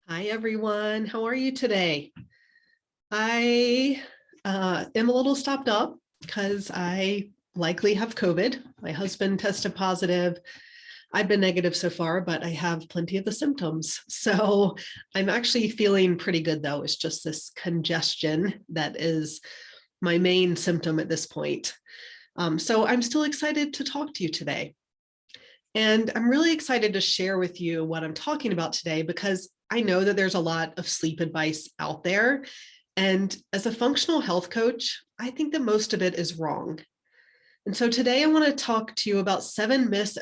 Hi, everyone. How are you today? I am a little stopped up because I likely have COVID. My husband tested positive. I've been negative so far, but I have plenty of the symptoms. So I'm actually feeling pretty good, though. It's just this congestion that is my main symptom at this point. So I'm still excited to talk to you today. And I'm really excited to share with you what I'm talking about today because I know that there's a lot of sleep advice out there. And as a functional health coach, I think that most of it is wrong. And so today I want to talk to you about 7 myths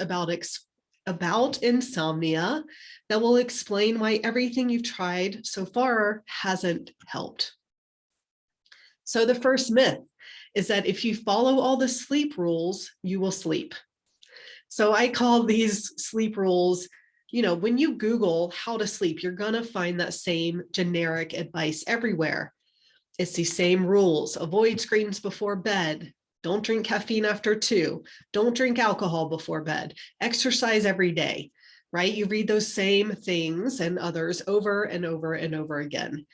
about insomnia that will explain why everything you've tried so far hasn't helped. So the first myth is that if you follow all the sleep rules, you will sleep. So I call these sleep rules, when you Google how to sleep, you're going to find that same generic advice everywhere. It's the same rules. Avoid screens before bed. Don't drink caffeine after 2. Don't drink alcohol before bed. Exercise every day, right? You read those same things and others over and over and over again.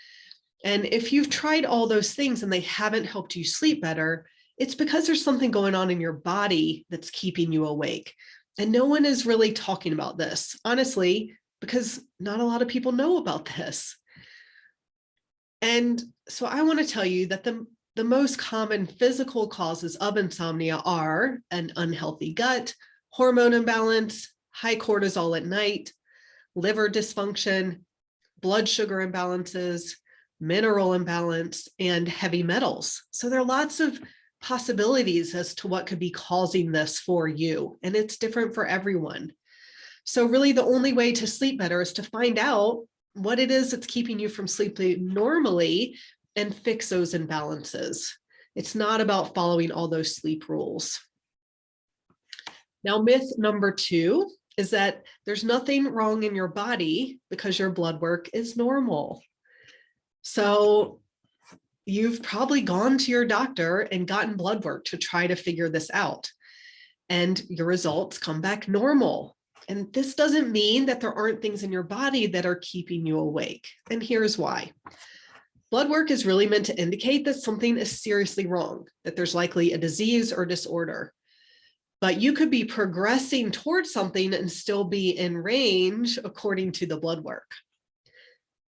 And if you've tried all those things and they haven't helped you sleep better, it's because there's something going on in your body that's keeping you awake. And no one is really talking about this, honestly, because not a lot of people know about this. And so I want to tell you that the most common physical causes of insomnia are an unhealthy gut, hormone imbalance, high cortisol at night, liver dysfunction, blood sugar imbalances, mineral imbalance, and heavy metals. So there are lots of possibilities as to what could be causing this for you, and it's different for everyone. So really the only way to sleep better is to find out what it is that's keeping you from sleeping normally and fix those imbalances. It's not about following all those sleep rules. Now, myth number 2 is that there's nothing wrong in your body because your blood work is normal. So you've probably gone to your doctor and gotten blood work to try to figure this out, and your results come back normal. And this doesn't mean that there aren't things in your body that are keeping you awake. And here's why. Blood work is really meant to indicate that something is seriously wrong, that there's likely a disease or disorder. But you could be progressing towards something and still be in range according to the blood work.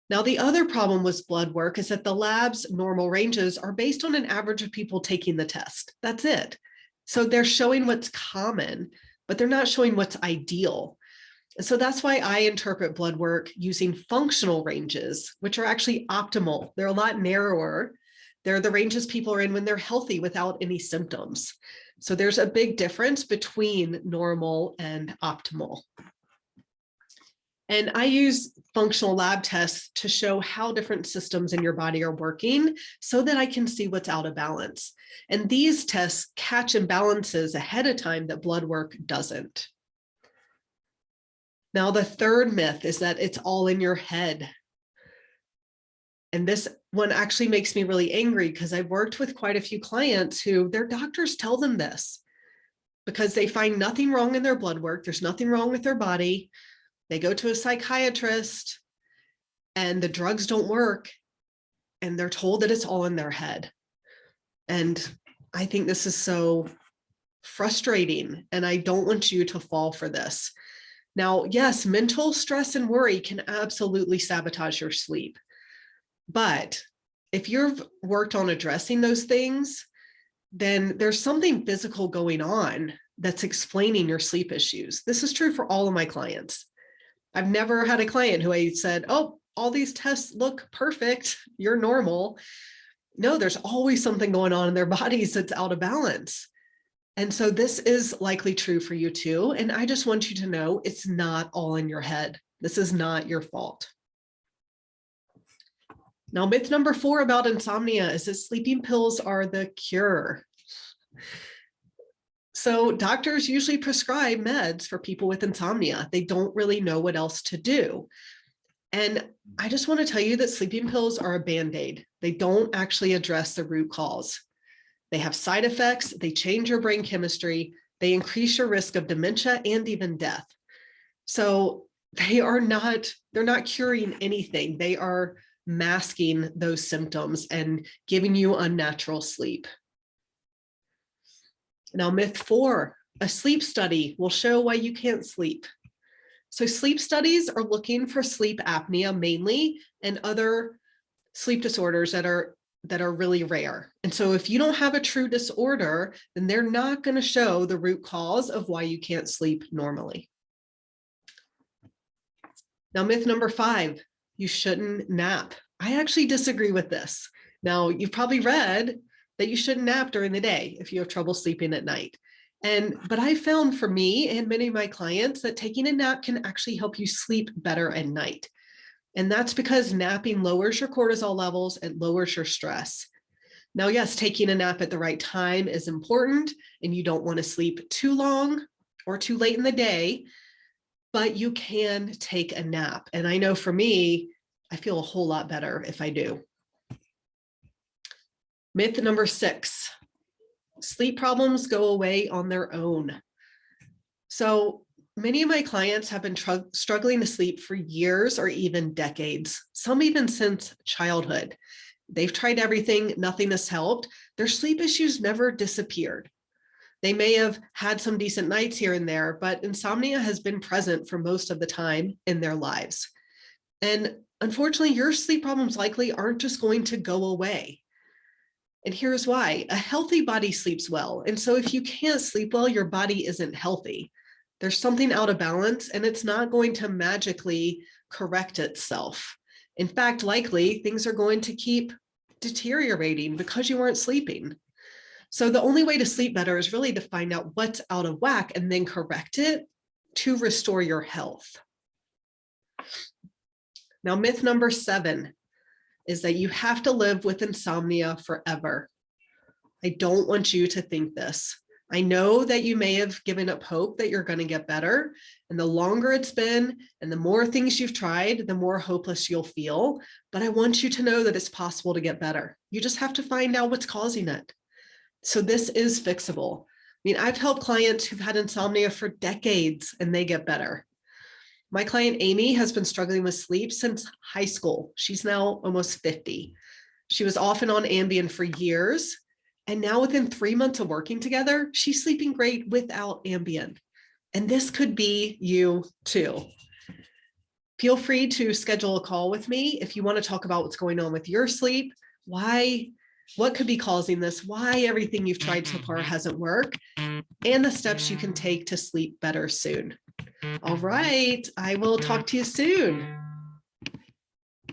Now, the other problem with blood work is that the lab's normal ranges are based on an average of people taking the test. That's it. So they're showing what's common, but they're not showing what's ideal. And so that's why I interpret blood work using functional ranges, which are actually optimal. They're a lot narrower. They're the ranges people are in when they're healthy without any symptoms. So there's a big difference between normal and optimal. And I use functional lab tests to show how different systems in your body are working so that I can see what's out of balance. And these tests catch imbalances ahead of time that blood work doesn't. Now, the third myth is that it's all in your head. And this one actually makes me really angry because I've worked with quite a few clients who their doctors tell them this because they find nothing wrong in their blood work. There's nothing wrong with their body. They go to a psychiatrist and the drugs don't work and they're told that it's all in their head. And I think this is so frustrating and I don't want you to fall for this. Now, yes, mental stress and worry can absolutely sabotage your sleep. But if you've worked on addressing those things, then there's something physical going on that's explaining your sleep issues. This is true for all of my clients. I've never had a client who I said, oh, all these tests look perfect, you're normal. No, there's always something going on in their bodies that's out of balance. And so this is likely true for you too. And I just want you to know it's not all in your head. This is not your fault. Now, myth number 4 about insomnia is that sleeping pills are the cure. So doctors usually prescribe meds for people with insomnia. They don't really know what else to do. And I just want to tell you that sleeping pills are a Band-Aid. They don't actually address the root cause. They have side effects. They change your brain chemistry. They increase your risk of dementia and even death. So they're not curing anything. They are masking those symptoms and giving you unnatural sleep. Now, myth 4, a sleep study will show why you can't sleep. So sleep studies are looking for sleep apnea mainly and other sleep disorders that are really rare. And so if you don't have a true disorder, then they're not going to show the root cause of why you can't sleep normally. Now, myth number 5, you shouldn't nap. I actually disagree with this. Now, you've probably read that you shouldn't nap during the day if you have trouble sleeping at night. But I found for me and many of my clients that taking a nap can actually help you sleep better at night. And that's because napping lowers your cortisol levels and lowers your stress. Now, yes, taking a nap at the right time is important, and you don't want to sleep too long or too late in the day, but you can take a nap. And I know for me, I feel a whole lot better if I do. Myth number 6, sleep problems go away on their own. So many of my clients have been struggling to sleep for years or even decades, some even since childhood. They've tried everything, nothing has helped. Their sleep issues never disappeared. They may have had some decent nights here and there, but insomnia has been present for most of the time in their lives. And unfortunately, your sleep problems likely aren't just going to go away. And here's why. A healthy body sleeps well. And so if you can't sleep well, your body isn't healthy. There's something out of balance, and it's not going to magically correct itself. In fact, likely things are going to keep deteriorating because you aren't sleeping. So the only way to sleep better is really to find out what's out of whack and then correct it to restore your health. Now, myth number 7 is that you have to live with insomnia forever. I don't want you to think this. I know that you may have given up hope that you're going to get better. And the longer it's been and the more things you've tried, the more hopeless you'll feel. But I want you to know that it's possible to get better. You just have to find out what's causing it. So this is fixable. I mean, I've helped clients who've had insomnia for decades and they get better. My client, Amy, has been struggling with sleep since high school. She's now almost 50. She was off and on Ambien for years. And now within 3 months of working together, she's sleeping great without Ambien. And this could be you too. Feel free to schedule a call with me if you want to talk about what's going on with your sleep, what could be causing this, why everything you've tried so far hasn't worked, and the steps you can take to sleep better soon. All right, I will talk to you soon.